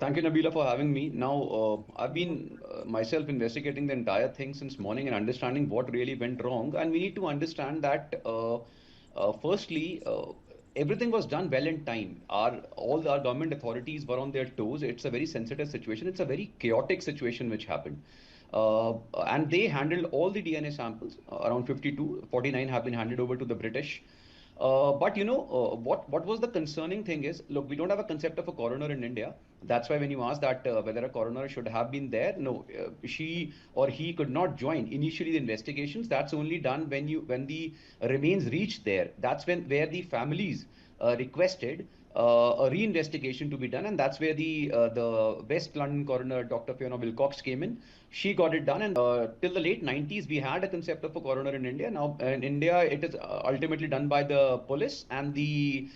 Thank you, Nabila, for having me. Now, I've been myself investigating the entire thing since morning and understanding what really went wrong. And we need to understand that, firstly, everything was done well in time. All our government authorities were on their toes. It's a very sensitive situation. It's a very chaotic situation which happened. And they handled all the DNA samples. Around 52, 49 have been handed over to the British. What was the concerning thing is, look, we don't have a concept of a coroner in India. That's why when you ask that whether a coroner should have been there, no, she or he could not join initially the investigations. That's only done when the remains reach there. That's when where the families requested a reinvestigation to be done, and that's where the West London coroner, Dr. Fiona Wilcox, came in. She got it done, and till the late 90s, we had a concept of a coroner in India. Now, in India, it is ultimately done by the police and the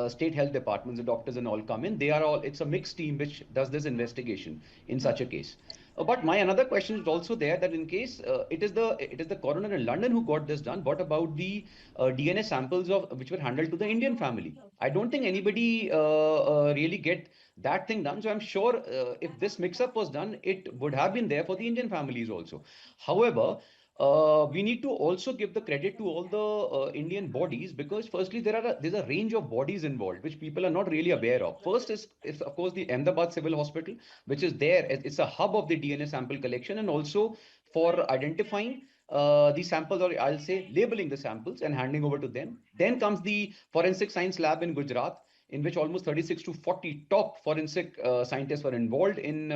state health departments. The doctors and all come in. They are all. It's a mixed team which does this investigation in such a case. But my another question is also there that in case it is the coroner in London who got this done. What about the DNA samples of which were handled to the Indian family? I don't think anybody really get that thing done. So I'm sure if this mix-up was done, it would have been there for the Indian families also. However, we need to also give the credit to all the Indian bodies, because firstly there's a range of bodies involved which people are not really aware of. First is of course the Ahmedabad Civil Hospital, which is there. It's a hub of the DNA sample collection and also for identifying the samples, or I'll say labeling the samples and handing over to them. Then comes the Forensic Science Lab in Gujarat, in which almost 36 to 40 top forensic scientists were involved in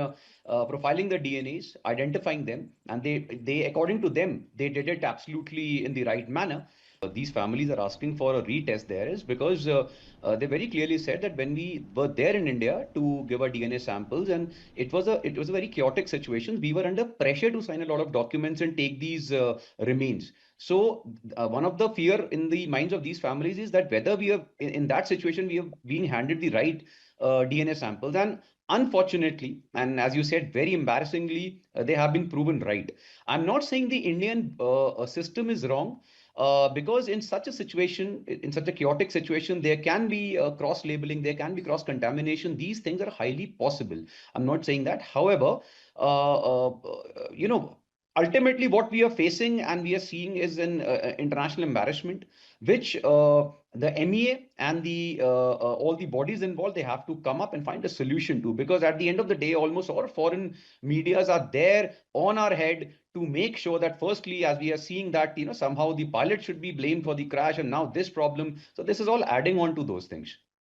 profiling the DNAs, identifying them, and they according to them, they did it absolutely in the right manner. These families are asking for a retest there is because they very clearly said that when we were there in India to give our DNA samples, and it was a very chaotic situation. We were under pressure to sign a lot of documents and take these remains. So one of the fear in the minds of these families is that whether we are in that situation, we have been handed the right DNA samples, and unfortunately, and as you said, very embarrassingly, they have been proven right. I'm not saying the Indian system is wrong. Because in such a situation, in such a chaotic situation, there can be cross labeling, there can be cross contamination. These things are highly possible. I'm not saying that. However, uh, uh, you know, ultimately, what we are facing and we are seeing is an international embarrassment, which the MEA and the all the bodies involved, they have to come up and find a solution to. Because at the end of the day, almost all foreign medias are there on our head to make sure that firstly, as we are seeing that somehow the pilot should be blamed for the crash, and now this problem. So this is all adding on to those things.